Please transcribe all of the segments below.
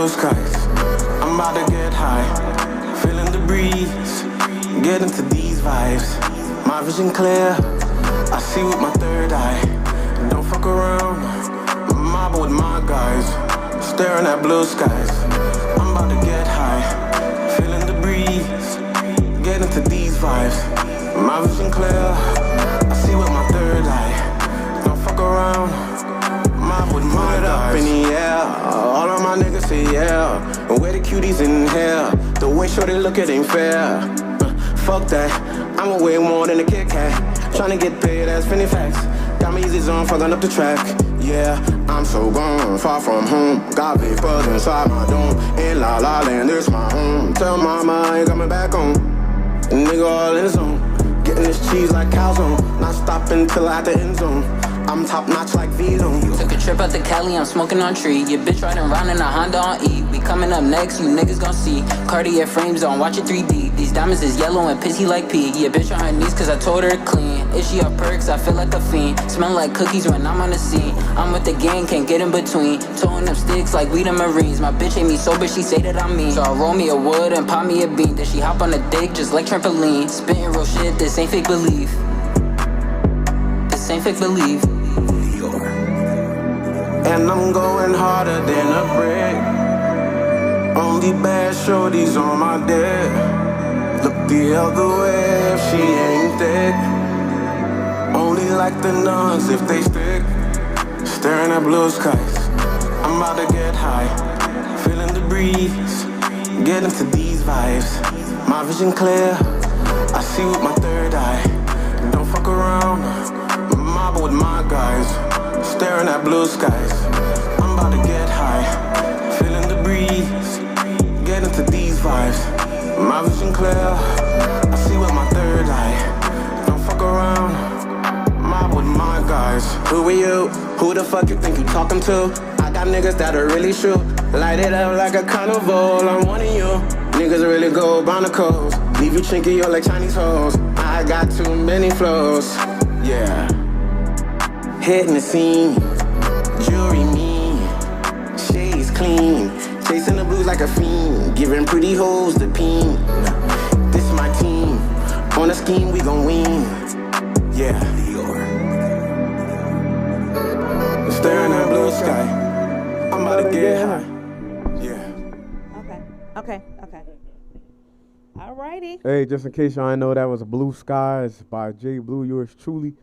blue skies. I'm about to get high, feeling the breeze, get into these vibes. My vision clear, I see with my third eye. Don't fuck around, mob with my guys, staring at blue skies. I'm about to get high, feeling the breeze, get into these vibes. My vision clear, I see with my third eye. Don't fuck around, mob with my guys. Up in the air, all of my niggas say yeah. And where the cuties in here, the way shorty look it ain't fair. Fuck that, I'm way more than a Kit Kat. Tryna get paid as Finny Facts. Got me easy zone, fucking up the track. Yeah, I'm so gone, far from home. Got papers inside my dome. In La La Land, it's my home. Tell mama I ain't coming back home. Nigga all in the zone, getting this cheese like calzone. Not stopping till at the end zone. I'm top notch like V-Zone. Took a trip out to Cali, I'm smoking on tree. Your bitch riding around in a Honda on E. We coming up next, you niggas gon' see. Cartier frames on, watch it 3D. These diamonds is yellow and pissy like pee. Your bitch on her knees cause I told her clean. Is she off perks? I feel like a fiend. Smell like cookies when I'm on the scene. I'm with the gang, can't get in between. Towing them sticks like we the Marines. My bitch ain't me sober, she say that I'm mean. So I roll me a wood and pop me a bean. Then she hop on the dick just like trampoline. Spitting real shit, this ain't fake belief. This ain't fake belief. And I'm going harder than a brick. Only bad shorties on my dick. Look the other way if she ain't thick. Only like the nuns if they stick. Staring at blue skies. I'm about to get high, feeling the breeze, get into these vibes. My vision clear, I see with my third eye. Don't fuck around, mob with my guys, staring at blue skies. I'm about to get high, feeling the breeze, get into these vibes. My vision clear, I see with my third eye. Don't fuck around, mob with my guys. Who are you? Who the fuck you think you talking to? I got niggas that'll really shoot, light it up like a carnival. I'm one of you. Niggas really go barnacles, leave you chinky, you're like Chinese hoes. I got too many flows, yeah. Hitting the scene, jewelry mean, shades clean, chasing the blues like a fiend, giving pretty hoes the peen. This my team, on a scheme we gon' win, yeah. Staring at blue sky, I'm about to get high, yeah. Okay. Alrighty. Hey, just in case y'all didn't know, that was Blue Skies by J Blue, yours truly.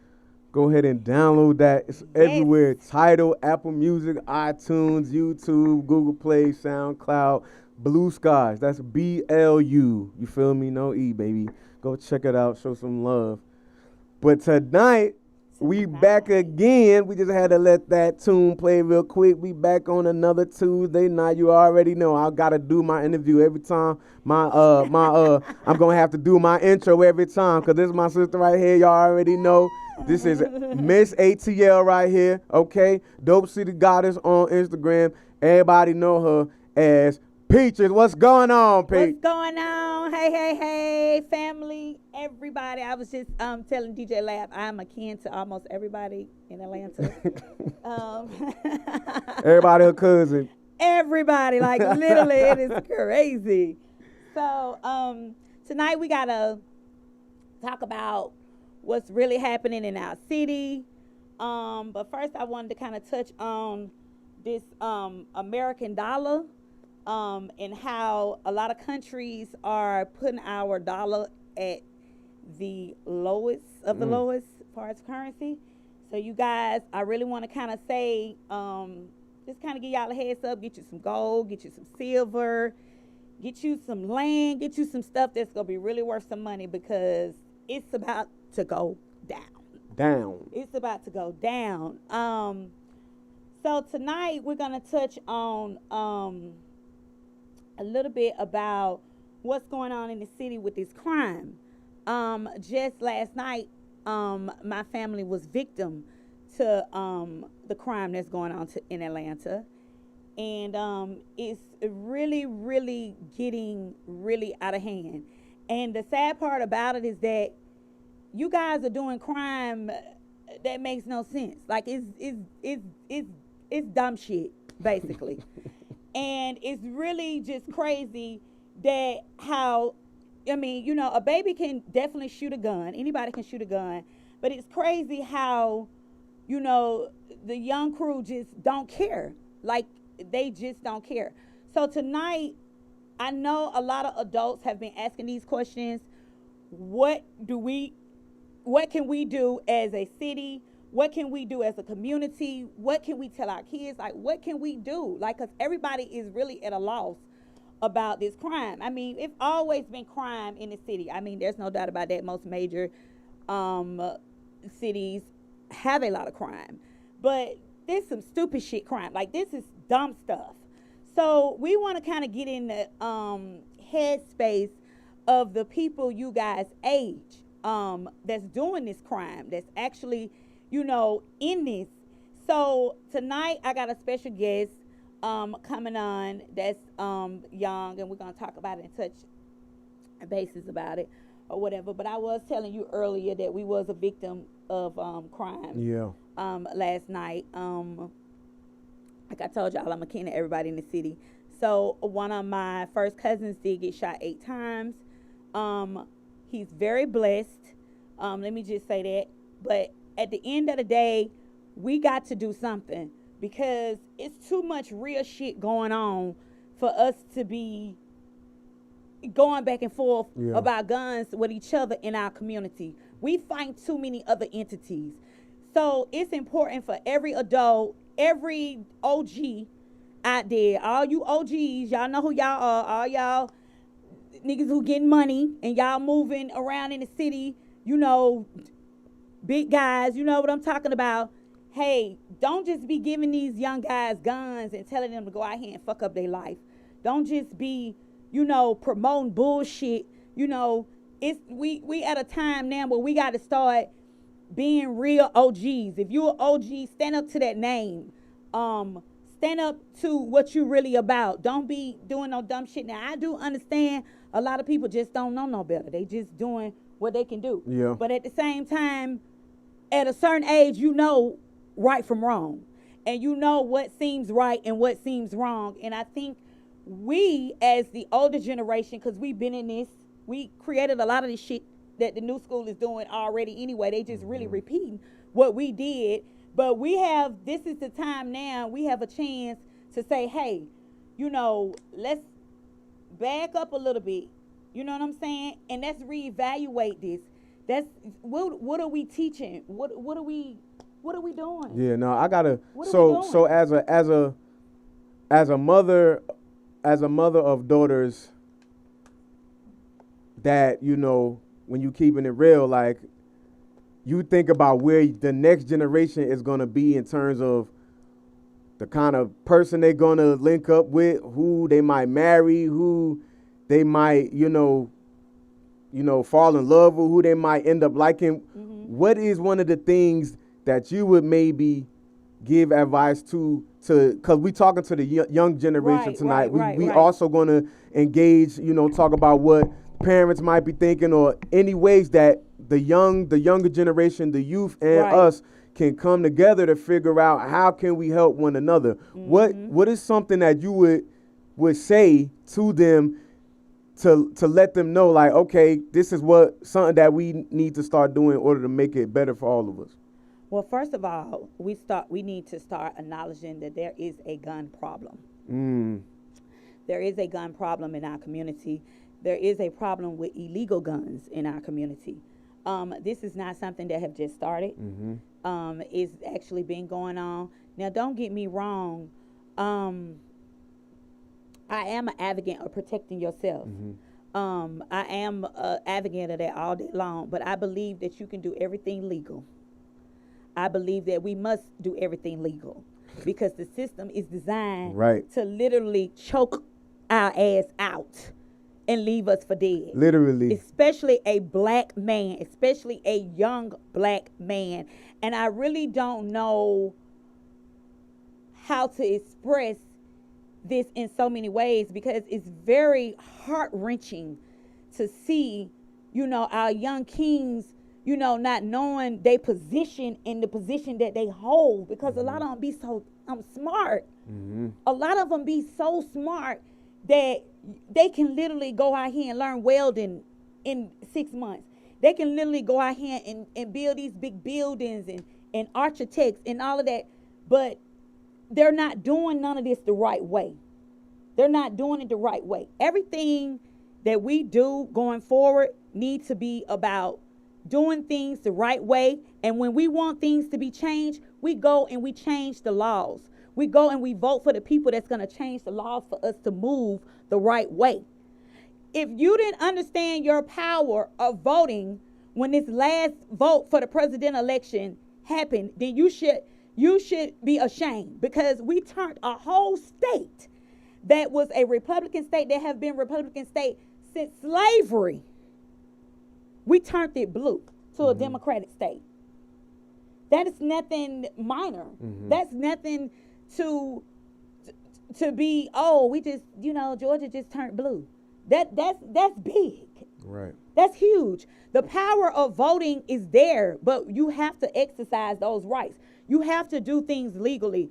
Go ahead and download that. It's everywhere. Tidal, Apple Music, iTunes, YouTube, Google Play, SoundCloud. Blue Skies. That's B-L-U. You feel me? No E, baby. Go check it out. Show some love. But tonight, we back again. We just had to let that tune play real quick. We back on another Tuesday night. You already know I gotta do my interview every time. I'm gonna have to do my intro every time because this is my sister right here. Y'all already know. This is Miss ATL right here. Okay, Dope City Goddess on Instagram. Everybody know her as Peaches. What's going on, Peach? What's going on? Hey, family, everybody. I was just telling DJ Lab I'm akin to almost everybody in Atlanta. Everybody her cousin. Everybody, like literally, it is crazy. So tonight we gotta talk about what's really happening in our city. But first I wanted to kind of touch on this American dollar. And how a lot of countries are putting our dollar at the lowest of the lowest as far as currency. So you guys, I really want to kind of say, just kind of give y'all a heads up, get you some gold, get you some silver, get you some land, get you some stuff that's going to be really worth some money because it's about to go down. It's about to go down. So tonight we're going to touch on a little bit about what's going on in the city with this crime. Just last night, my family was victim to the crime that's going on in Atlanta. And it's really, really getting really out of hand. And the sad part about it is that you guys are doing crime that makes no sense. Like it's dumb shit, basically. And it's really just crazy that how, I mean, you know, a baby can definitely shoot a gun. Anybody can shoot a gun. But it's crazy how, you know, the young crew just don't care. Like, they just don't care. So tonight, I know a lot of adults have been asking these questions. What can we do as a city? What can we do as a community? What can we tell our kids? Like, what can we do? Like, because everybody is really at a loss about this crime. I mean, it's always been crime in the city. I mean, there's no doubt about that. Most major cities have a lot of crime. But there's some stupid shit crime. Like, this is dumb stuff. So we want to kind of get in the headspace of the people you guys age that's doing this crime, that's actually, you know, in this. So tonight I got a special guest coming on that's young, and we're going to talk about it and touch bases about it or whatever. But I was telling you earlier that we was a victim of crime last night. Like I told y'all, I'm a kin of everybody in the city. So one of my first cousins did get shot 8 times. He's very blessed. Let me just say that. But at the end of the day, we got to do something because it's too much real shit going on for us to be going back and forth about guns with each other in our community. We find too many other entities. So it's important for every adult, every OG out there, all you OGs, y'all know who y'all are, all y'all niggas who getting money and y'all moving around in the city, you know, big guys, you know what I'm talking about. Hey, don't just be giving these young guys guns and telling them to go out here and fuck up their life. Don't just be, you know, promoting bullshit. You know, it's we at a time now where we got to start being real OGs. If you're an OG, stand up to that name. Stand up to what you really about. Don't be doing no dumb shit. Now, I do understand a lot of people just don't know no better. They just doing what they can do. Yeah. But at the same time, at a certain age, you know right from wrong. And you know what seems right and what seems wrong. And I think we, as the older generation, because we've been in this, we created a lot of this shit that the new school is doing already anyway. They just really repeating what we did. But this is the time now, we have a chance to say, hey, you know, let's back up a little bit. You know what I'm saying? And let's reevaluate this. That's what are we teaching? What are we doing? Yeah, no, I gotta. So as a mother of daughters, that, you know, when you keeping it real, like, you think about where the next generation is gonna be in terms of the kind of person they're gonna link up with, who they might marry, who they might, you know, fall in love with, who they might end up liking. What is one of the things that you would maybe give advice to, because we talking to the young generation tonight. We also going to engage, you know, talk about what parents might be thinking, or any ways that the younger generation, the youth and us can come together to figure out how can we help one another. What is something that you would say to them to let them know, like, okay, this is something that we need to start doing in order to make it better for all of us? Well, first of all, we need to start acknowledging that there is a gun problem. There is a gun problem in our community. There is a problem with illegal guns in our community. This is not something that have just started. It's actually been going on. Now, don't get me wrong. I am an advocate of protecting yourself. I am an advocate of that all day long, but I believe that you can do everything legal. I believe that we must do everything legal because the system is designed to literally choke our ass out and leave us for dead. Literally. Especially a black man, especially a young black man. And I really don't know how to express this in so many ways because it's very heart-wrenching to see, you know, our young kings not knowing their position in the position that they hold, because a lot of them be so smart. A lot of them be so smart that they can literally go out here and learn welding in 6 months. They can literally go out here and build these big buildings and architects and all of that, but they're not doing none of this the right way. They're not doing it the right way. Everything that we do going forward needs to be about doing things the right way. And when we want things to be changed, we go and we change the laws. We go and we vote for the people that's going to change the laws for us to move the right way. If you didn't understand your power of voting when this last vote for the president election happened, then you should be ashamed, because we turned a whole state that was a Republican state, that have been Republican state since slavery. We turned it blue to a Democratic state. That is nothing minor. That's nothing to be, we just, Georgia just turned blue. That's big. Right. That's huge. The power of voting is there, but you have to exercise those rights. You have to do things legally.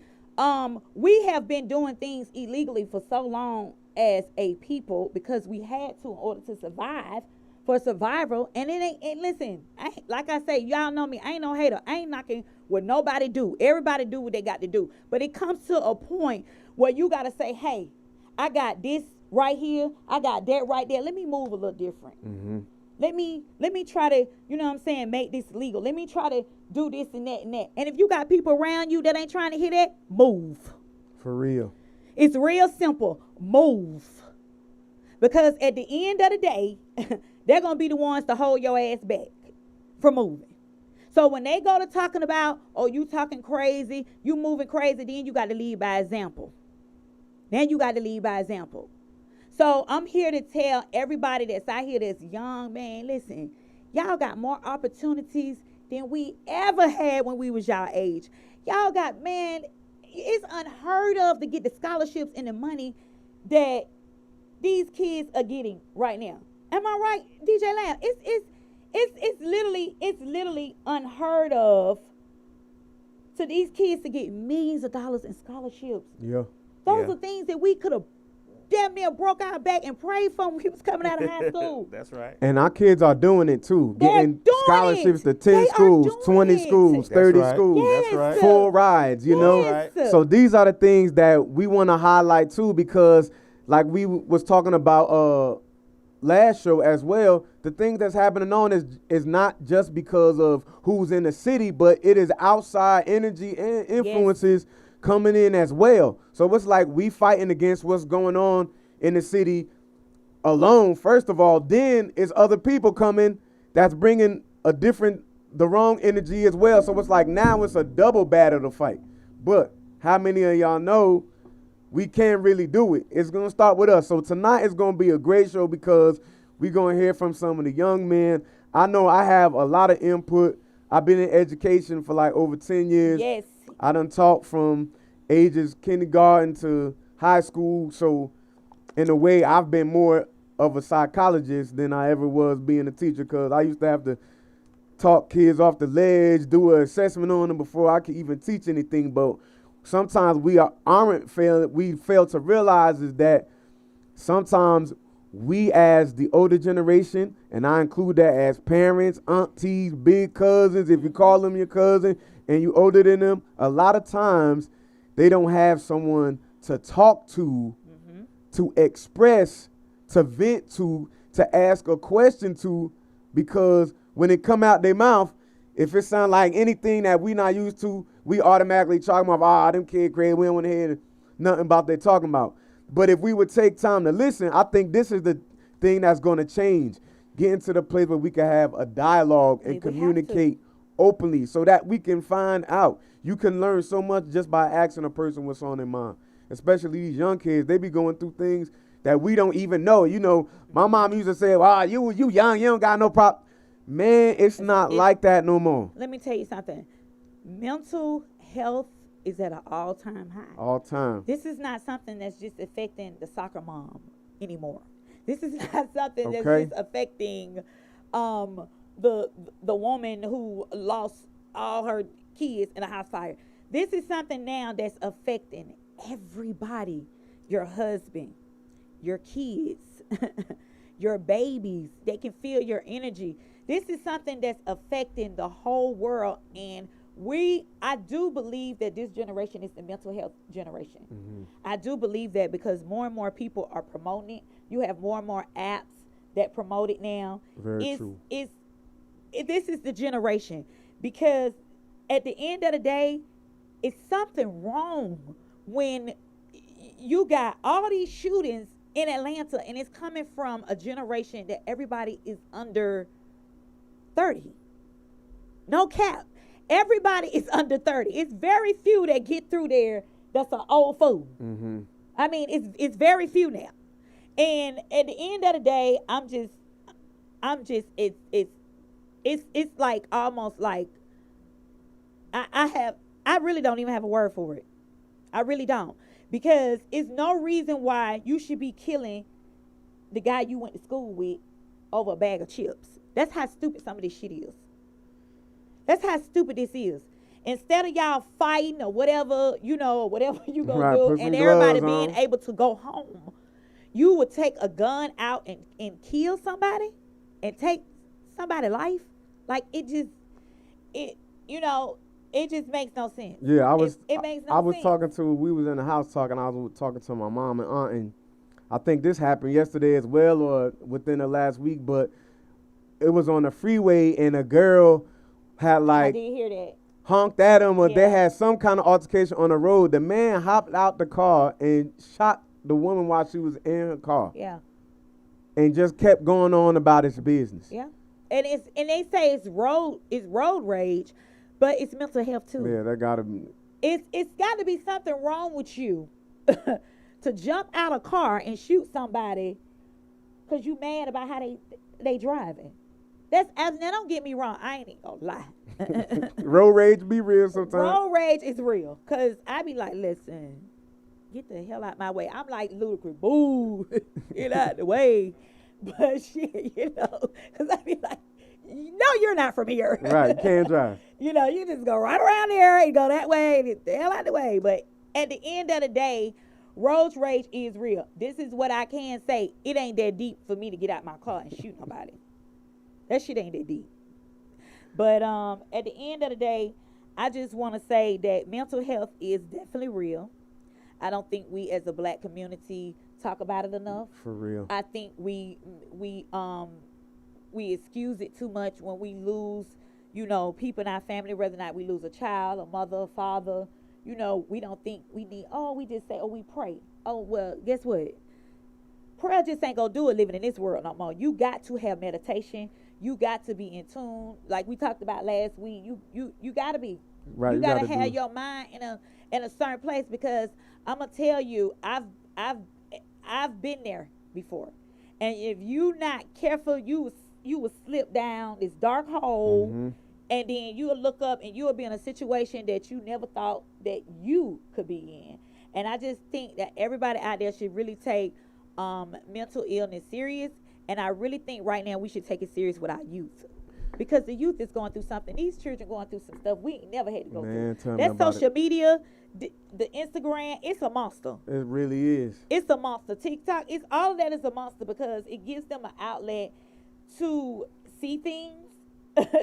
We have been doing things illegally for so long as a people, because we had to in order to survive, for survival. And listen, like I say, y'all know me, I ain't no hater. I ain't knocking what nobody do. Everybody do what they got to do. But it comes to a point where you got to say, hey, I got this right here, I got that right there. Let me move a little different. Let me try to, make this legal. Let me try to do this and that and that. And if you got people around you that ain't trying to hear that, move. For real. It's real simple. Move. Because at the end of the day, they're going to be the ones to hold your ass back from moving. So when they go to talking about, you talking crazy, you moving crazy, then you got to lead by example. So I'm here to tell everybody that's out here that's young, man, listen, y'all got more opportunities than we ever had when we was y'all age. Y'all got, man, it's unheard of to get the scholarships and the money that these kids are getting right now. Am I right, DJ Lamb? It's literally unheard of to these kids to get millions of dollars in scholarships. Yeah. Those are things that we could have damn near broke our back and prayed for when we was coming out of high school. That's right. And our kids are doing it too. Getting scholarships to 10 schools, 20 schools, 30 schools. Yes. That's right. Full rides, you know? Yes. So these are the things that we want to highlight too, because like we was talking about last show as well, the thing that's happening on is not just because of who's in the city, but it is outside energy and influences coming in as well. So it's like we fighting against what's going on in the city alone, first of all. Then it's other people coming that's bringing the wrong energy as well. So it's like now it's a double battle to fight. But how many of y'all know we can't really do it? It's going to start with us. So tonight is going to be a great show because we're going to hear from some of the young men. I know I have a lot of input. I've been in education for like over 10 years. Yes. I done taught from ages kindergarten to high school. So in a way, I've been more of a psychologist than I ever was being a teacher, because I used to have to talk kids off the ledge, do an assessment on them before I could even teach anything. But sometimes we fail to realize is that sometimes we as the older generation, and I include that as parents, aunties, big cousins, if you call them your cousin and you older than them, a lot of times they don't have someone to talk to express, to vent to ask a question to, because when it come out their mouth, if it sound like anything that we not used to, we automatically talking about, them kids crazy, we don't want to hear nothing about they talking about. But if we would take time to listen, I think this is the thing that's going to change. Getting to the place where we can have a dialogue and communicate openly so that we can find out. You can learn so much just by asking a person what's on their mind. Especially these young kids, they be going through things that we don't even know. You know, my mom used to say, you young, you don't got no problem. Man, it's not like that no more. Let me tell you something. Mental health is at an all-time high. All time. This is not something that's just affecting the soccer mom anymore. This is not something that's just affecting the woman who lost all her kids in a house fire. This is something now that's affecting everybody. Your husband, your kids, your babies. They can feel your energy. This is something that's affecting the whole world. And I do believe that this generation is the mental health generation. Mm-hmm. I do believe that because more and more people are promoting it. You have more and more apps that promote it now. Very true. This is the generation, because at the end of the day, it's something wrong when you got all these shootings in Atlanta, and it's coming from a generation that everybody is under 30. No cap. Everybody is under 30. It's very few that get through there that's an old fool. Mm-hmm. I mean, it's very few now. And at the end of the day, it's like almost like I really don't even have a word for it. I really don't. Because it's no reason why you should be killing the guy you went to school with over a bag of chips. That's how stupid some of this shit is. That's how stupid this is. Instead of y'all fighting or whatever, whatever you gonna do, and everybody being able to go home, you would take a gun out and kill somebody and take somebody's life. Like it just makes no sense. Yeah, it makes no sense. We was in the house talking, I was talking to my mom and aunt, and I think this happened yesterday as well or within the last week, but it was on the freeway and a girl had I did hear that. Honked at him or they had some kind of altercation on the road. The man hopped out the car and shot the woman while she was in her car. Yeah. And just kept going on about his business. Yeah. And they say it's road rage, but it's mental health too. Yeah, that gotta be. It's got to be something wrong with you to jump out a car and shoot somebody because you mad about how they driving. Now don't get me wrong, I ain't gonna lie. Road rage be real sometimes. Road rage is real, cause I be like, listen, get the hell out my way. I'm like Ludacris, boo, get out the way. But shit, cause I be like, no, you're not from here. Right, you can't drive. You just go right around there and go that way and get the hell out the way. But at the end of the day, road rage is real. This is what I can say. It ain't that deep for me to get out my car and shoot nobody. That shit ain't that deep. But at the end of the day, I just want to say that mental health is definitely real. I don't think we as a black community talk about it enough. For real. I think we excuse it too much when we lose, people in our family, whether or not we lose a child, a mother, a father. We don't think we need, we just say, we pray. Oh, well, guess what? Prayer just ain't gonna do it living in this world no more. You got to have meditation. You got to be in tune, like we talked about last week. You got to be. Right. You got to have your mind in a certain place, because I'm gonna tell you, I've been there before, and if you not careful, you will slip down this dark hole, mm-hmm. and then you will look up and you will be in a situation that you never thought that you could be in. And I just think that everybody out there should really take mental illness serious. And I really think right now we should take it serious with our youth, because the youth is going through something. These children going through some stuff we ain't never had to go through. That social media, the Instagram, it's a monster. It really is. It's a monster. TikTok, all of that is a monster, because it gives them an outlet to see things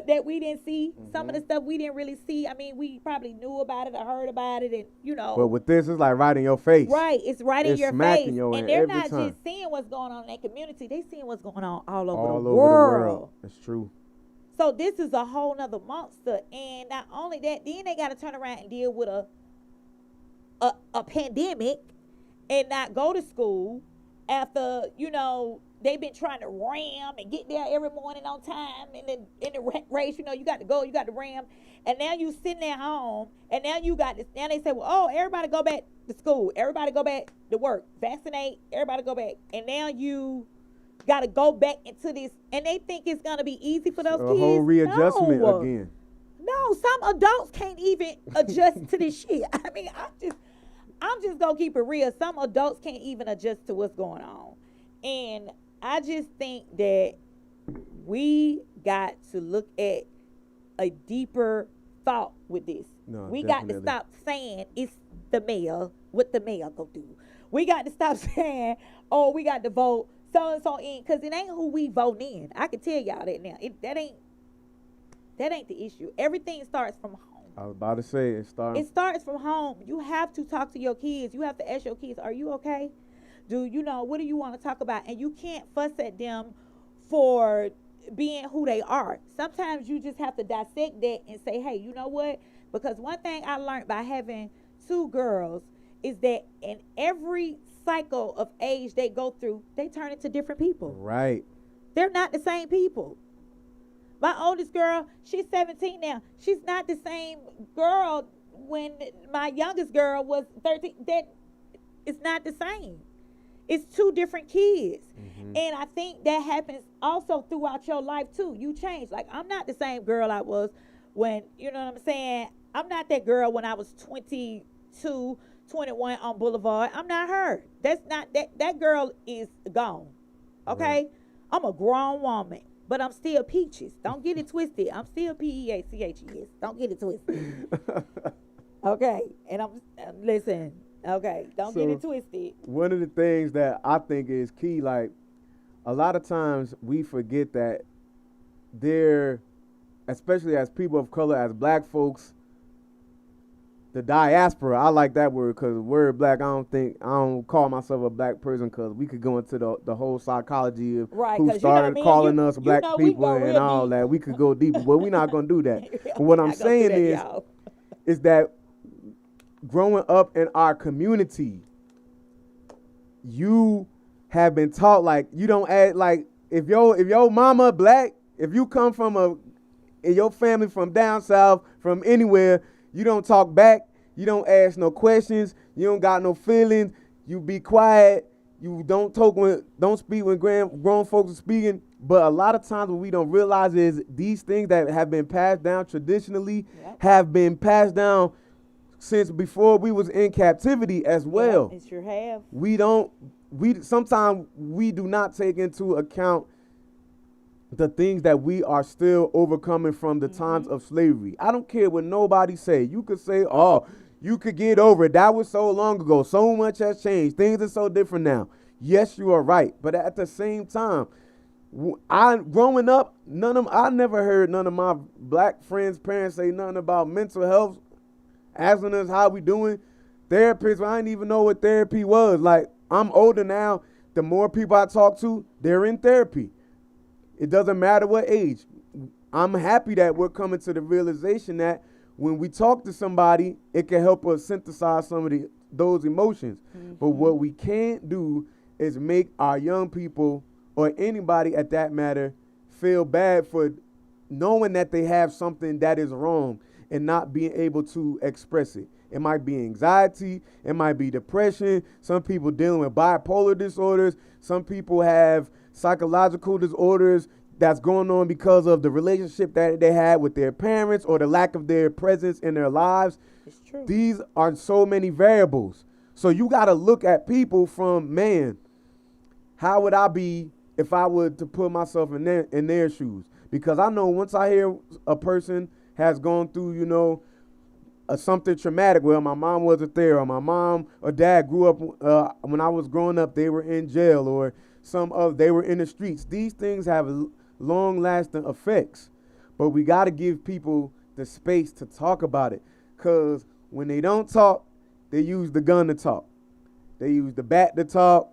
that we didn't see. Mm-hmm. Some of the stuff we didn't really see. I mean, we probably knew about it or heard about it, and But with this, it's like right in your face. Right, it's right in your face. And they're not just seeing what's going on in that community. They're seeing what's going on all over the world. That's true. So this is a whole nother monster. And not only that, then they got to turn around and deal with a pandemic and not go to school after, they've been trying to ram and get there every morning on time, and then in the race, you got to go, you got to ram, and now you sitting at home, and now you got this. Now they say, well, everybody go back to school, everybody go back to work, vaccinate, everybody go back, and now you got to go back into this, and they think it's gonna be easy for those kids. A whole readjustment again. No, some adults can't even adjust to this shit. I mean, I'm just gonna keep it real. Some adults can't even adjust to what's going on, and I just think that we got to look at a deeper thought with this. No, we definitely. got to stop saying it's the male, what the male go do. We got to stop saying, oh, we got to vote so in, because it ain't who we vote in. I can tell y'all that now. That ain't the issue. Everything starts from home. I was about to say it starts from home. You have to talk to your kids. You have to ask your kids, are you okay? What do you want to talk about? And you can't fuss at them for being who they are. Sometimes you just have to dissect that and say, hey, you know what? Because one thing I learned by having 2 girls is that in every cycle of age they go through, they turn into different people. Right. They're not the same people. My oldest girl, she's 17 now. She's not the same girl when my youngest girl was 13. That it's not the same. It's 2 different kids. Mm-hmm. And I think that happens also throughout your life too. You change. Like, I'm not the same girl I was when, you know what I'm saying? I'm not that girl when I was 22, 21 on Boulevard. I'm not her. That's not that girl is gone. Okay? Right. I'm a grown woman, but I'm still Peaches. Don't get it twisted. I'm still Peaches. Don't get it twisted. Okay? And listen. Okay, don't get it twisted. One of the things that I think is key, like, a lot of times we forget that especially as people of color, as black folks, the diaspora, I like that word because the word black, I don't call myself a black person because we could go into the whole psychology of who started calling us black people and all that. We could go deeper, but we're not going to do that. But what I'm saying is that growing up in our community, you have been taught, like, you don't act like, if your mama black, if you come from in your family from down south, from anywhere, you don't talk back, you don't ask no questions, you don't got no feelings, you be quiet, you don't speak when grown folks are speaking. But a lot of times what we don't realize is these things that have been passed down traditionally have been passed down since before we was in captivity as well. It sure have. Sometimes we do not take into account the things that we are still overcoming from the times of slavery. I don't care what nobody say. You could say, oh, you could get over it. That was so long ago. So much has changed. Things are so different now. Yes, you are right. But at the same time, growing up, I never heard none of my black friends' parents say nothing about mental health, asking us how we doing. Therapists, I didn't even know what therapy was. Like, I'm older now. The more people I talk to, they're in therapy. It doesn't matter what age. I'm happy that we're coming to the realization that when we talk to somebody, it can help us synthesize some of those emotions. Mm-hmm. But what we can't do is make our young people or anybody at that matter feel bad for knowing that they have something that is wrong and not being able to express it. It might be anxiety. It might be depression. Some people dealing with bipolar disorders. Some people have psychological disorders that's going on because of the relationship that they had with their parents or the lack of their presence in their lives. It's true. These are so many variables. So you got to look at people from, man, how would I be if I were to put myself in their shoes? Because I know once I hear a person has gone through, something traumatic. Well, my mom wasn't there, or my mom or dad grew up when I was growing up, they were in jail, or they were in the streets. These things have long-lasting effects, but we got to give people the space to talk about it. Because when they don't talk, they use the gun to talk. They use the bat to talk,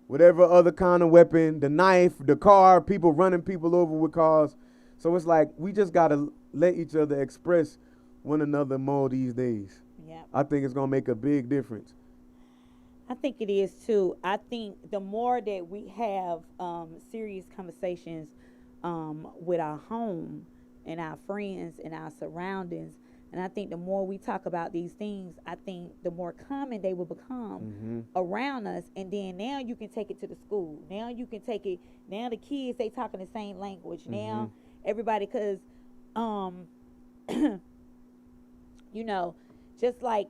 whatever other kind of weapon, the knife, the car, people running people over with cars. So it's like we just got to let each other express one another more these days. Yeah, I think it's going to make a big difference. I think it is too. I think the more that we have serious conversations with our home and our friends and our surroundings, and I think the more we talk about these things, I think the more common they will become around us. And then now you can take it to the school. Now you can take it. Now the kids, they talking the same language. Now everybody, because just like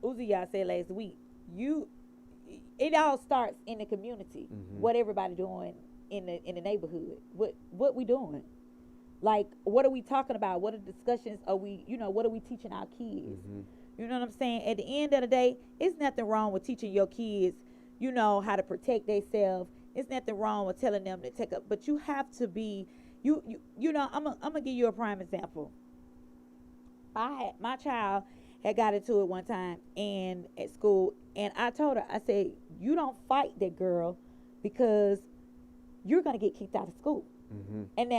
Uziah said last week, it all starts in the community. What everybody doing in the neighborhood? What we doing? Like, what are we talking about? What are discussions are we, what are we teaching our kids? Mm-hmm. You know what I'm saying? At the end of the day, it's nothing wrong with teaching your kids, how to protect themselves. It's nothing wrong with telling them to take up, but you have to be, I'm gonna give you a prime example. My child had got into it one time and at school, and I told her, I said, you don't fight that girl because you're gonna get kicked out of school. Mm-hmm. And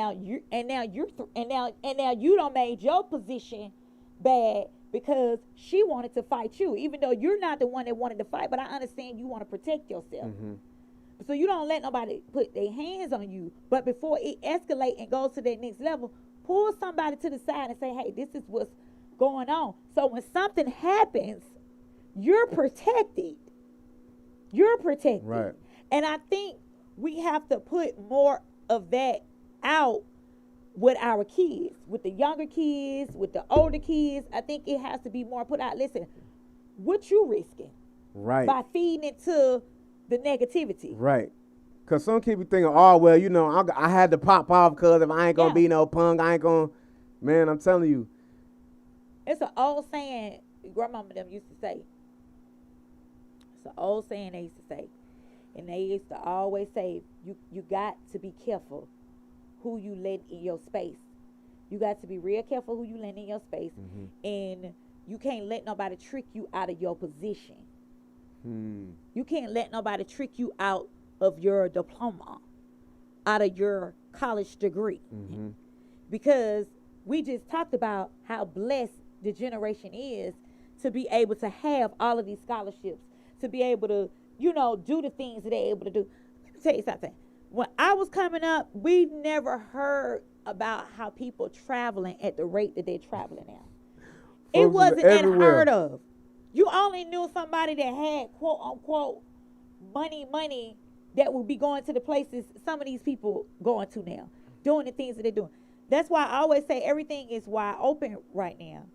now you don't made your position bad because she wanted to fight you, even though you're not the one that wanted to fight. But I understand you want to protect yourself. Mm-hmm. So you don't let nobody put their hands on you. But before it escalates and goes to that next level, pull somebody to the side and say, hey, this is what's going on. So when something happens, you're protected. You're protected. Right. And I think we have to put more of that out with our kids, with the younger kids, with the older kids. I think it has to be more put out. Listen, what you risking? Right. By feeding into the negativity. Right. Because some kids be thinking, oh, well, I had to pop off because if I ain't going to be no punk, I ain't going to. Man, I'm telling you. It's an old saying grandmama them used to say. It's an old saying they used to say. And they used to always say, you got to be careful who you let in your space. You got to be real careful who you let in your space. Mm-hmm. And you can't let nobody trick you out of your position. You can't let nobody trick you out of your diploma, out of your college degree. Mm-hmm. Because we just talked about how blessed the generation is to be able to have all of these scholarships, to be able to, do the things that they're able to do. Let me tell you something. When I was coming up, we never heard about how people traveling at the rate that they're traveling now. It wasn't unheard of. You only knew somebody that had, quote unquote, money that would be going to the places some of these people going to now, doing the things that they're doing. That's why I always say everything is wide open right now.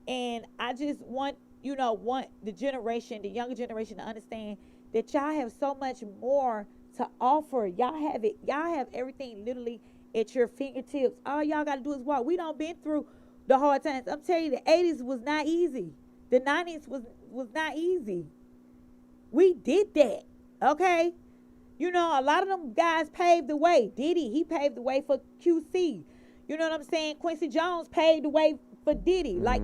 And I just want the younger generation to understand that y'all have so much more to offer. Y'all have everything literally at your fingertips. All y'all got to do is walk. We done been through the hard times. I'm telling you, the 80s was not easy. The 90s was not easy. We did that, okay? A lot of them guys paved the way. Diddy, he paved the way for QC. You know what I'm saying? Quincy Jones paved the way for Diddy. Mm-hmm. Like,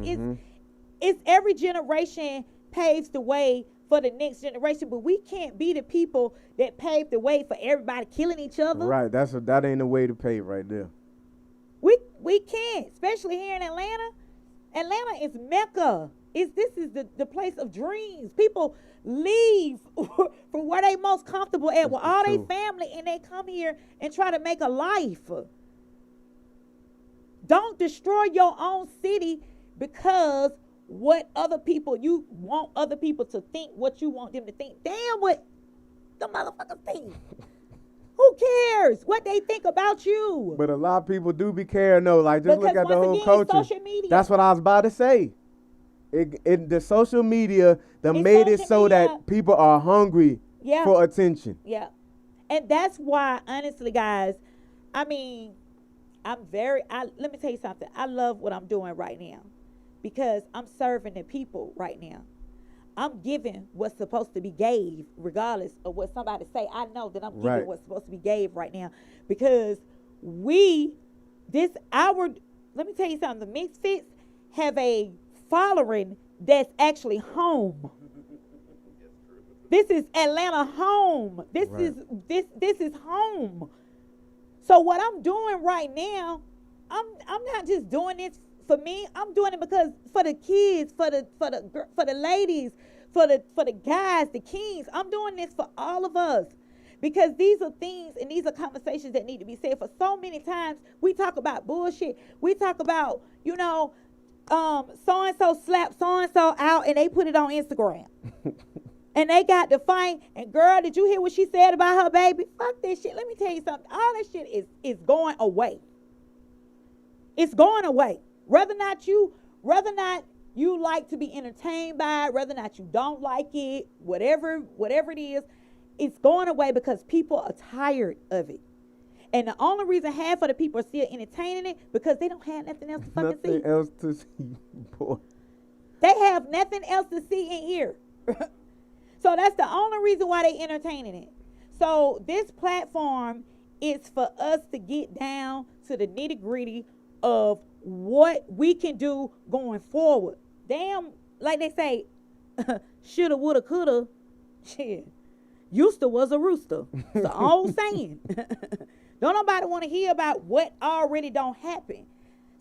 it's every generation paves the way for the next generation, but we can't be the people that paved the way for everybody killing each other. Right, that ain't the way to pave right there. We can't, especially here in Atlanta. Atlanta is Mecca. This is the place of dreams. People leave from where they most comfortable at with all their family, and they come here and try to make a life. Don't destroy your own city because what other people, you want other people to think what you want them to think. Damn what the motherfuckers think. Who cares what they think about you? But a lot of people do be caring though. Like, just because look at the whole again, culture. Social media. That's what I was about to say. The social media made it so that people are hungry for attention. Yeah. And that's why, honestly, guys, let me tell you something. I love what I'm doing right now because I'm serving the people right now. I'm giving what's supposed to be gave, regardless of what somebody say. I know that I'm giving what's supposed to be gave right now because let me tell you something. The Misfits have a following that's actually home. This is Atlanta home. This is home. So what I'm doing right now, I'm not just doing this for me. I'm doing it because for the kids, for the ladies, for the guys, the kings. I'm doing this for all of us because these are things and these are conversations that need to be said. For so many times we talk about bullshit. We talk about so and so slapped so and so out and they put it on Instagram. And they got to fight. And girl, did you hear what she said about her baby? Fuck this shit. Let me tell you something. All that shit is going away. It's going away. Whether or not you like to be entertained by it, whether or not you don't like it, whatever it is, it's going away because people are tired of it. And the only reason half of the people are still entertaining it because they don't have nothing else to fucking see. Nothing else to see, boy. They have nothing else to see and hear. So that's the only reason why they entertaining it. So this platform is for us to get down to the nitty gritty of what we can do going forward. Damn, like they say, shoulda, woulda, coulda. Shit. Used to was a rooster. It's an old saying. Don't nobody want to hear about what already don't happen.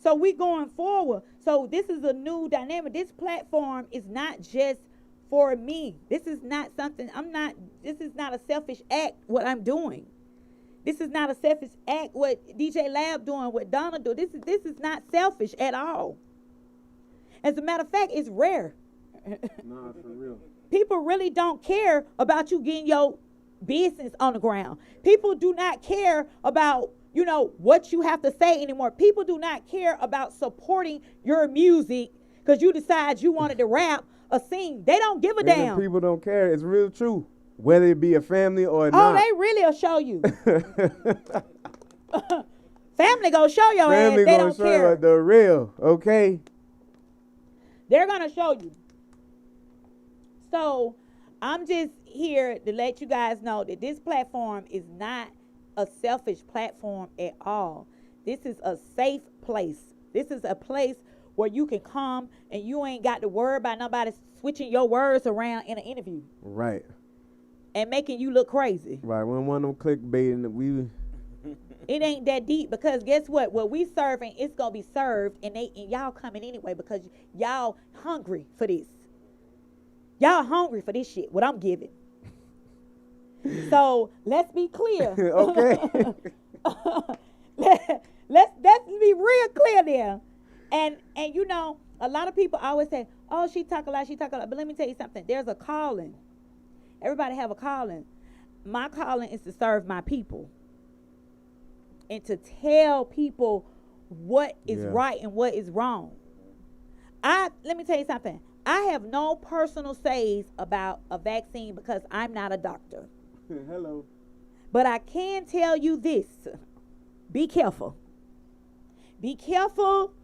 So we going forward. So this is a new dynamic. This platform is not just for me. This is not something, this is not a selfish act what I'm doing. This is not a selfish act what DJ Lab doing, what Donna do. This is not selfish at all. As a matter of fact, it's rare. Nah, for real. People really don't care about you getting your business on the ground. People do not care about, what you have to say anymore. People do not care about supporting your music because you decide you wanted to rap or sing. They don't give a damn. People don't care. It's real true. Whether it be a family or not. Oh, they really will show you. Family gonna show your family ass. They don't care. You the real, okay? They're gonna show you. So I'm just here to let you guys know that this platform is not a selfish platform at all. This is a safe place. This is a place where you can come and you ain't got to worry about nobody switching your words around in an interview. Right. And making you look crazy. Right. When one of them clickbaiting, it ain't that deep because guess what? What we serving, it's gonna be served, and y'all coming anyway because y'all hungry for this. Y'all hungry for this shit. What I'm giving. So let's be clear. Okay. let's be real clear there. And a lot of people always say, "Oh, she talk a lot, she talk a lot." But let me tell you something. There's a calling. Everybody have a calling. My calling is to serve my people and to tell people what is right and what is wrong. Let me tell you something. I have no personal says about a vaccine because I'm not a doctor. Hello. But I can tell you this. Be careful. Be careful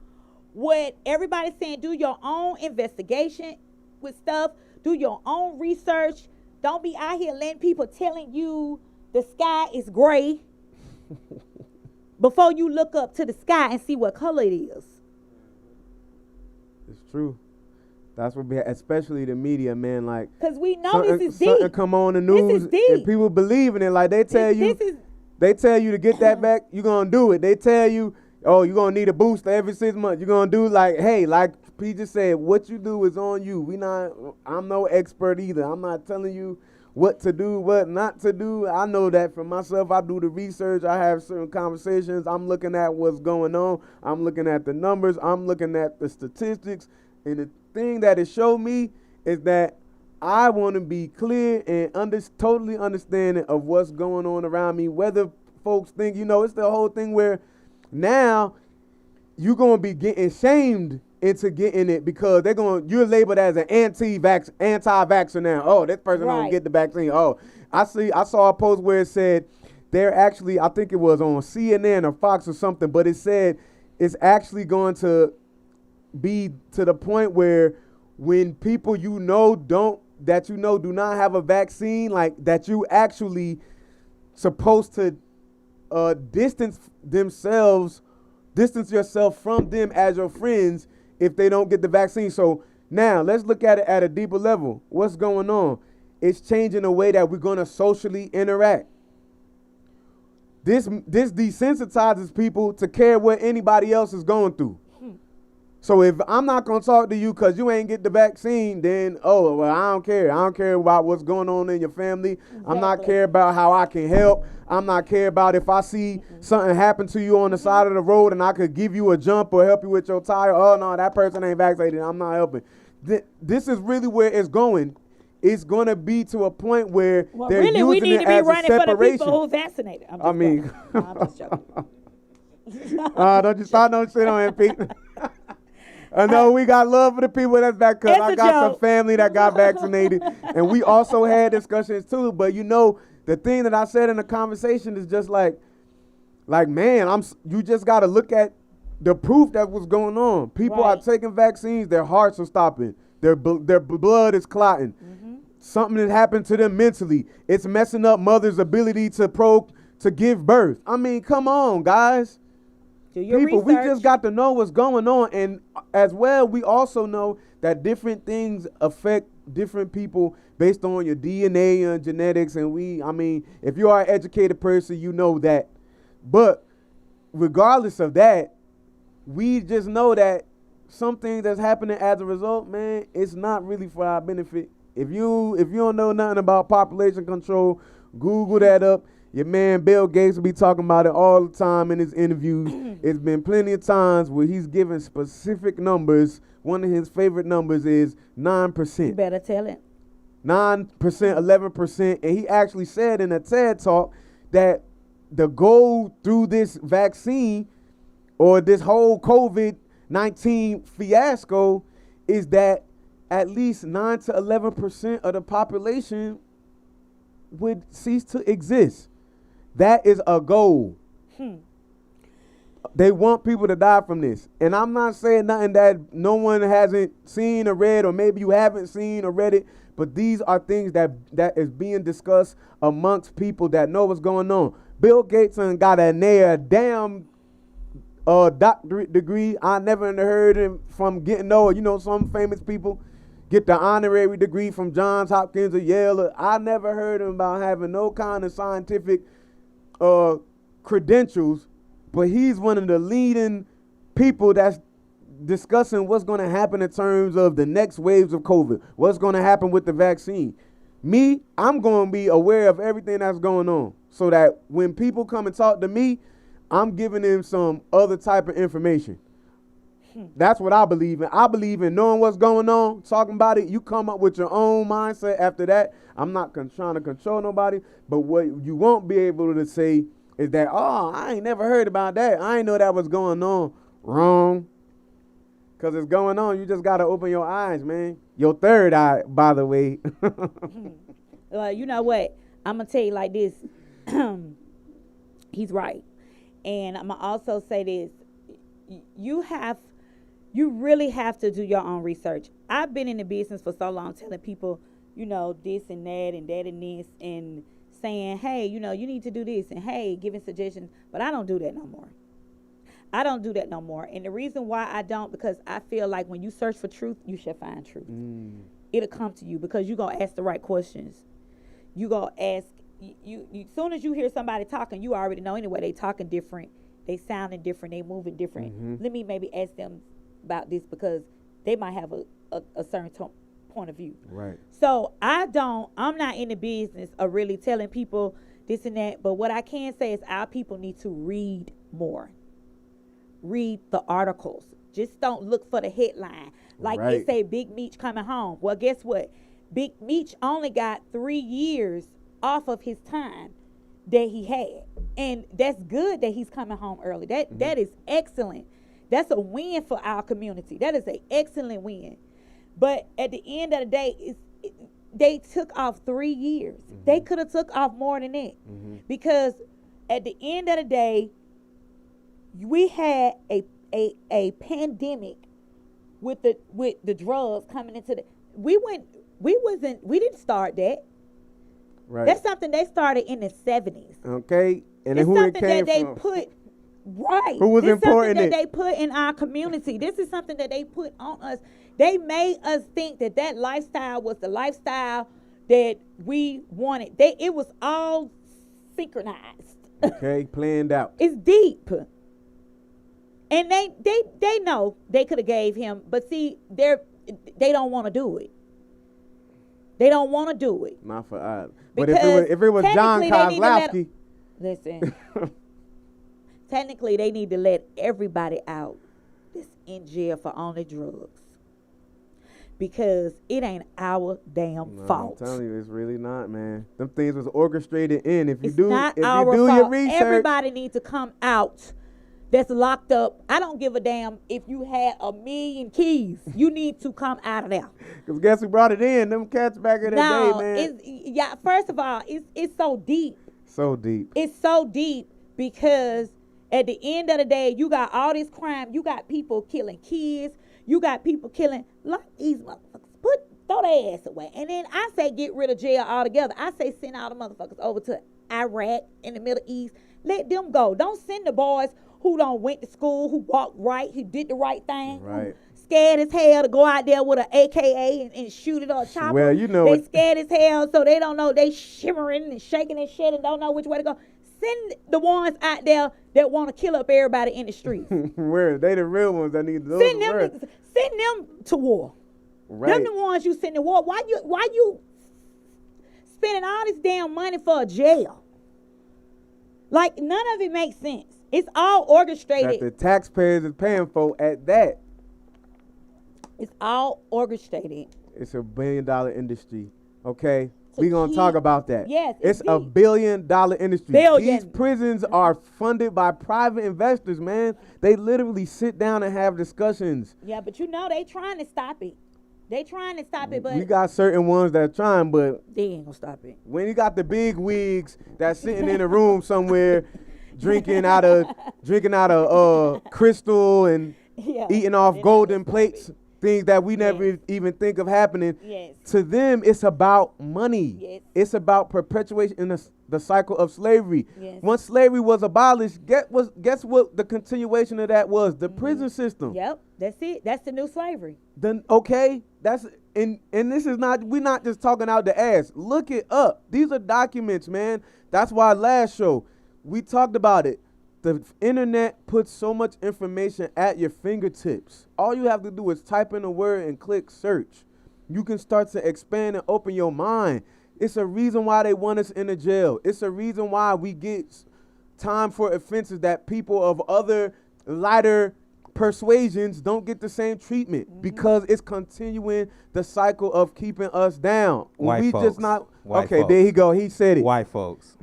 what everybody's saying. Do your own investigation with stuff. Do your own research. Don't be out here letting people telling you the sky is gray before you look up to the sky and see what color it is. It's true. That's what especially the media, man. Like, because we know this is something deep. Come on the news, and people believe in it. Like they tell you to get that back. You're gonna do it. They tell you, oh, you're gonna need a booster every 6 months. You're gonna do like P just said, what you do is on you. I'm no expert either. I'm not telling you what to do, what not to do. I know that for myself. I do the research. I have certain conversations. I'm looking at what's going on. I'm looking at the numbers. I'm looking at the statistics. And the thing that it showed me is that I want to be clear and totally understanding of what's going on around me. Whether folks think, it's the whole thing where now you're going to be getting shamed into getting it because you're labeled as an anti-vaxxer now. Oh, this person don't get the vaccine. Oh, I saw a post where it said they're actually, I think it was on CNN or Fox or something, but it said it's actually going to be to the point where when people do not have a vaccine, like that you actually supposed to distance yourself from them as your friends if they don't get the vaccine. So now let's look at it at a deeper level. What's going on? It's changing the way that we're going to socially interact. This desensitizes people to care what anybody else is going through. So if I'm not going to talk to you because you ain't get the vaccine, then, I don't care. I don't care about what's going on in your family. Exactly. I'm not care about how I can help. I'm not care about if I see something happen to you on the side of the road and I could give you a jump or help you with your tire. Oh, no, that person ain't vaccinated. I'm not helping. This is really where it's going. It's going to be to a point where they're using we need it to be as running a for the separation. people who vaccinated. I'm just joking. Don't you start no shit on MP. I know we got love for the people that's back because I got some family that got vaccinated. And we also had discussions too. But the thing that I said in the conversation is just like Like, man, you just got to look at the proof that was going on. People are taking vaccines, their hearts are stopping, their blood is clotting. Something that happened to them mentally. It's messing up mothers' ability to give birth. I mean, come on, guys. Do your People, research. we just got to know what's going on. And as well, we also know that different things affect different people based on your DNA and genetics. And I mean, if you are an educated person, you know that. But regardless of that, we just know that something that's happening as a result, man, it's not really for our benefit. If you don't know nothing about population control, Google that up. Your man Bill Gates will be talking about it all the time in his interviews. It's been plenty of times where he's given specific numbers. One of his favorite numbers is 9%. You better tell it. 9%, 11%. And he actually said in a TED Talk that the goal through this vaccine or this whole COVID-19 fiasco is that at least 9 to 11% of the population would cease to exist. That is a goal. They want people to die from this. And I'm not saying nothing that no one hasn't seen or read, or maybe you haven't seen or read it, but these are things that is being discussed amongst people that know what's going on. Bill Gates got a damn doctorate degree. I never heard him from getting some famous people get the honorary degree from Johns Hopkins or Yale. I never heard him about having no kind of scientific credentials, but he's one of the leading people that's discussing what's going to happen in terms of the next waves of COVID, what's going to happen with the vaccine. I'm going to be aware of everything that's going on so that when people come and talk to me, I'm giving them some other type of information. That's what I believe in. I believe in knowing what's going on, talking about it. You come up with your own mindset after that. I'm not trying to control nobody, but what you won't be able to say is that, I ain't never heard about that. I ain't know that was going on. Wrong. Because it's going on. You just got to open your eyes, man. Your third eye, by the way. You know what? I'm going to tell you like this. He's right. And I'm going to also say this. You really have to do your own research. I've been in the business for so long telling people, this and that and that and this and saying, hey, you need to do this and hey, giving suggestions. But I don't do that no more. And the reason why I don't, because I feel like when you search for truth, you shall find truth. It'll come to you because you're going to ask the right questions. You going to ask, you soon as you hear somebody talking, you already know anyway they talking different. They sounding different. They moving different. Let me maybe ask them about this because they might have a certain point of view. Right. So I'm not in the business of really telling people this and that. But what I can say is our people need to read more. Read the articles. Just don't look for the headline. Like they say, Big Meech coming home. Well, guess what? Big Meech only got 3 years off of his time that he had. And that's good that he's coming home early. That is excellent. That's a win for our community. That is an excellent win. But at the end of the day, they took off 3 years. They could have took off more than that. Because at the end of the day, we had a pandemic with the drugs coming into the we didn't start that. Right. That's something they started in the 70s. Okay. And it's who something it came that they from. put right. Who was this important? Something that they put in our community. This is something that they put on us. They made us think that lifestyle was the lifestyle that we wanted. It was all synchronized. Okay, planned out. It's deep. And they know they could have gave him, but see, they don't want to do it. They don't want to do it. Not for us. But if it was John Kozlowski. Listen. Technically, they need to let everybody out that's in jail for only drugs. Because it ain't our damn fault. I'm telling you, it's really not, man. Them things was orchestrated in. If you it's do your research. Everybody needs to come out that's locked up. I don't give a damn if you had 1 million keys. You need to come out of there. Because guess who brought it in? Them cats back in the day, man. First of all, it's so deep. So deep. It's so deep because At the end of the day, you got all this crime. You got people killing kids. You got people killing. Like these motherfuckers. Throw their ass away. And then I say get rid of jail altogether. I say send all the motherfuckers over to Iraq in the Middle East. Let them go. Don't send the boys who don't went to school, who walked right, who did the right thing, Right. Scared as hell to go out there with an AKA and shoot it or chopper. Well, you know they scared as hell, so they don't know. They shivering and shaking and shit and don't know which way to go. Send the ones out there that want to kill up everybody in the streets. Where they the real ones that need those. Send them to war. Right. Them the ones you send to war. Why you spending all this damn money for a jail? Like, none of it makes sense. It's all orchestrated. That the taxpayers is paying for at that. It's all orchestrated. It's $1 billion industry. Okay? We're going to talk about that. Yes, it's indeed. $1 billion industry. Billion. These prisons are funded by private investors, man. They literally sit down and have discussions. Yeah, but you know they trying to stop it. They trying to stop it, but We got certain ones that are trying, but they ain't gonna stop it. when you got the big wigs that's sitting in a room somewhere drinking out of crystal and Yeah. eating off They're not golden gonna stop plates, it. things that we never even think of happening. Yes. To them, it's about money. Yes. It's about perpetuation in the cycle of slavery. Yes. Once slavery was abolished, guess what the continuation of that was? The prison system. Yep, that's it. That's the new slavery. Then okay, that's and this is not, we're not just talking out the ass. Look it up. These are documents, man. That's why last show we talked about it. The internet puts so much information at your fingertips. All you have to do is type in a word and click search. You can start to expand and open your mind. It's a reason why they want us in the jail. It's a reason why we get time for offenses that people of other lighter persuasions don't get the same treatment, because it's continuing the cycle of keeping us down. White we folks. just not White okay. folks. There he go. He said it. White folks.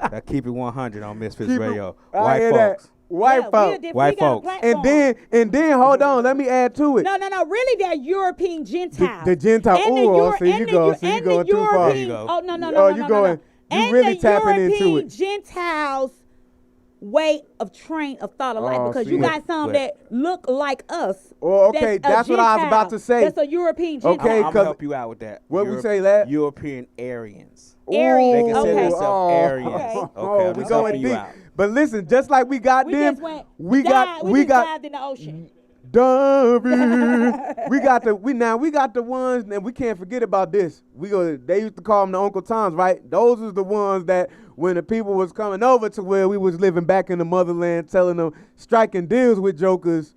I keep it 100 on Misfits Keep it- Radio. I White hear that. folks. White Yeah, folks. we White got a folks. platform. And then hold on. Let me add to it. No. Really, they're European Gentiles. The Gentile. And the Ooh, Euro- see, you and the go. Eu- See, you and the going too far. European- There you go. Oh, no. Oh, you going. You And really the tapping into European it. Gentiles way of train of thought of life, Oh, because see. you got some But- that look like us. Oh, okay, that's what I was about to say. That's a European Gentile. Okay, I'm 'cause- gonna help you out with that. What we say, lad? European Aryans. Aryans, They consider okay. themselves Aryans. Okay. Okay, I'm we just going helping you deep. out. But listen, just like we got We them, just went. we got dived in the ocean. Dummy. we got the ones, and we can't forget about this. They used to call them the Uncle Toms, right? Those was the ones that when the people was coming over to where we was living back in the motherland, telling them, striking deals with jokers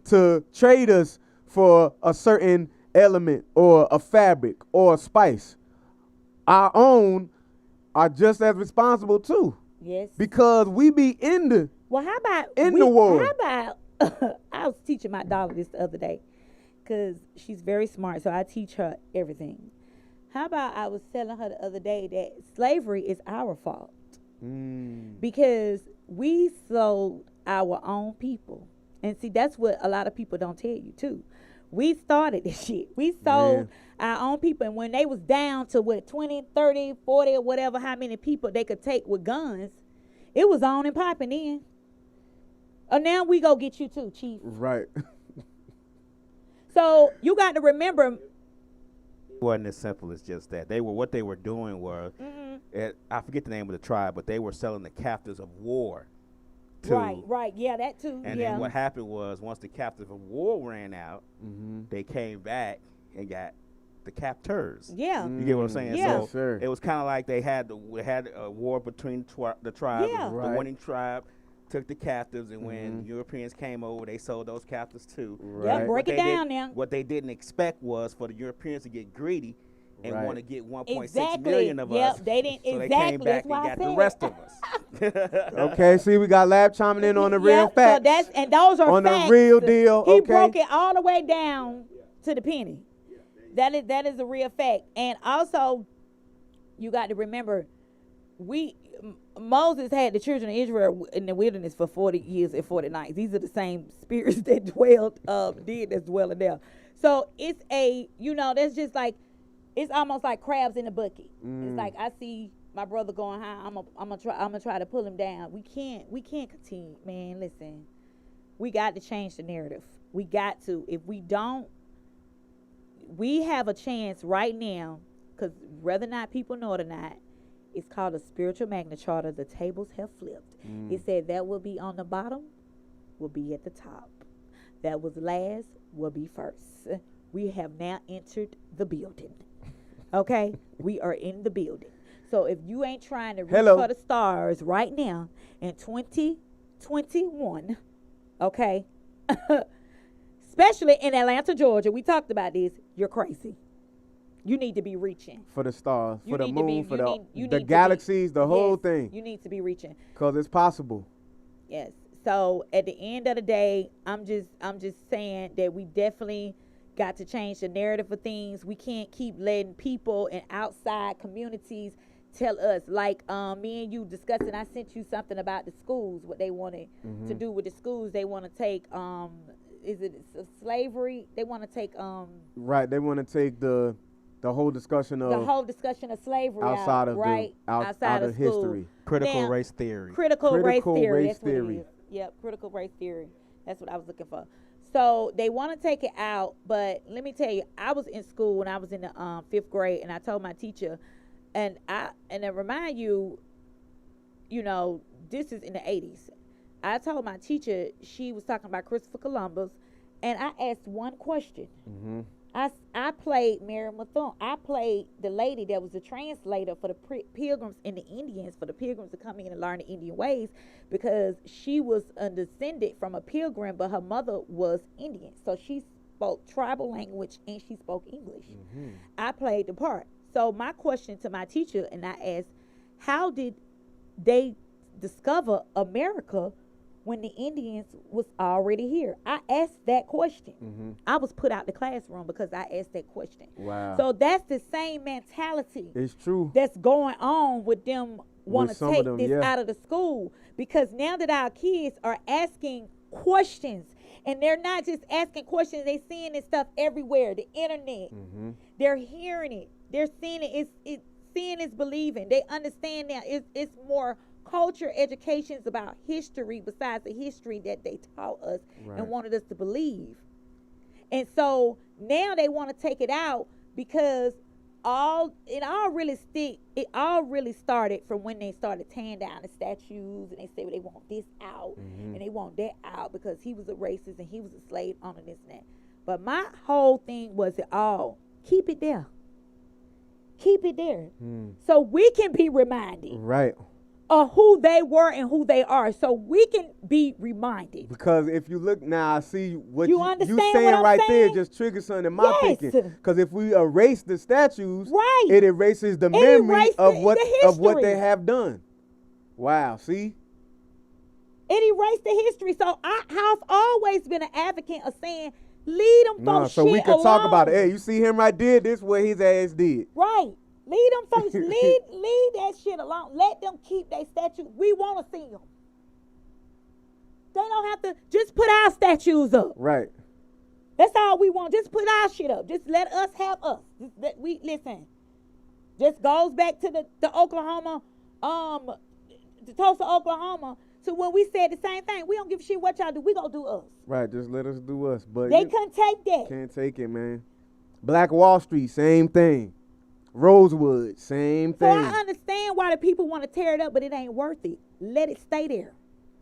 to trade us for a certain element or a fabric or a spice. Our own are just as responsible too, Yes. because we be in the Well, how about In the war. How about I was teaching my daughter this the other day, because she's very smart, so I teach her everything. How about I was telling her the other day that slavery is our fault, because we sold our own people. And see, that's what a lot of people don't tell you too. We started this shit. We sold our own people, and when they was down to 20, 30, 40 or whatever, how many people they could take with guns, it was on and popping in. Oh, now we go get you too, Chief. right. So you got to remember. It wasn't as simple as just that. What they were doing was, I forget the name of the tribe, but they were selling the captives of war. Right, yeah, that too. And yeah. then what happened was, once the captives of war ran out, they came back and got the captors. Yeah. You get what I'm saying? Yeah. So Yes, sir. it was kind of like they had a war between the tribes. Yeah. The Right. winning tribe took the captives, and when Europeans came over, they sold those captives too. Right. Yeah, break it down now. What they didn't expect was for the Europeans to get greedy and Right. want to get 1.6 Exactly. million of Yep, us. they didn't- so exactly, they came back that's and why I got the said rest it. of us. Okay, see, we got Lab chiming in on the real Yep, facts. So those are On the facts. real deal, He okay. broke it all the way down to the penny. That is a real fact. And also, you got to remember, Moses had the children of Israel in the wilderness for 40 years and 40 nights. These are the same spirits that that's dwelling there. So it's that's just like, it's almost like crabs in a bucket. It's like I see my brother going high, I'm gonna try to pull him down. We can't continue, man. Listen, we got to change the narrative. We got to. If we don't, we have a chance right now, because whether or not people know it or not, it's called a spiritual magnet charter. The tables have flipped. It said that will be on the bottom, will be at the top. That was last, will be first. We have now entered the building. Okay? We are in the building. So if you ain't trying to reach for the stars right now in 2021, okay, especially in Atlanta, Georgia, we talked about this, you're crazy. You need to be reaching. For the stars, You for the need to moon, be- for you the, need- you the need to be- galaxies, the whole Yes, thing. You need to be reaching. Because it's possible. Yes. So at the end of the day, I'm just saying that we definitely got to change the narrative of things. We can't keep letting people in outside communities tell us, like me and you discussing. I sent you something about the schools, what they wanted to do with the schools. They want to take is it slavery? They want to take Right. They want to take the whole discussion of the whole discussion of slavery outside of right outside of school. history. Critical Now, race theory. Critical race Critical theory. race That's what it theory. is. Yep, critical race theory. That's what I was looking for. So they want to take it out, but let me tell you, I was in school when I was in the 5th grade, and I told my teacher, and I remind you, you know, this is in the 80s. I told my teacher, she was talking about Christopher Columbus, and I asked one question. I played Mary Mathon. I played the lady that was the translator for the pilgrims and the Indians, for the pilgrims to come in and learn the Indian ways, because she was a descendant from a pilgrim, but her mother was Indian. So she spoke tribal language and she spoke English. I played the part. So my question to my teacher, and I asked, how did they discover America when the Indians was already here? I asked that question. I was put out the classroom because I asked that question. Wow. So that's the same mentality It's true. that's going on with them want to some of take them, this yeah. out of the school, because now that our kids are asking questions, and they're not just asking questions, they seeing this stuff everywhere, the internet. They're hearing it. They're seeing it. It's seeing is believing. They understand now it's more culture educations about history besides the history that they taught us and wanted us to believe. And so now they want to take it out because it all really started from when they started tearing down the statues, and they said, well, they want this out and they want that out because he was a racist and he was a slave owner, this and that. But my whole thing was keep it there. Keep it there. So we can be reminded Right. of who they were and who they are. So we can be reminded. Because if you look now, I see what You you understand saying what I'm right there saying? just triggers something in my Yes. thinking. Because if we erase the statues, Right. it erases the memory erased of the what history. they have done. Wow, see? It erased the history. So I have always been an advocate of saying, leave them No, folks so shit we could alone. talk about it. Hey, you see him right there? This is what his ass did. Right. Leave them folks, leave that shit alone. Let them keep their statues. We want to see them. They don't have to just put our statues up. Right. That's all we want. Just put our shit up. Just let us have us. Listen. Just goes back to the Oklahoma, the Tulsa, Oklahoma, to when we said the same thing. We don't give a shit what y'all do. We gonna do us. Right, just let us do us. But They couldn't take that. can't take it, man. Black Wall Street, same thing. Rosewood, same So thing. I understand why the people want to tear it up, but it ain't worth it. Let it stay there.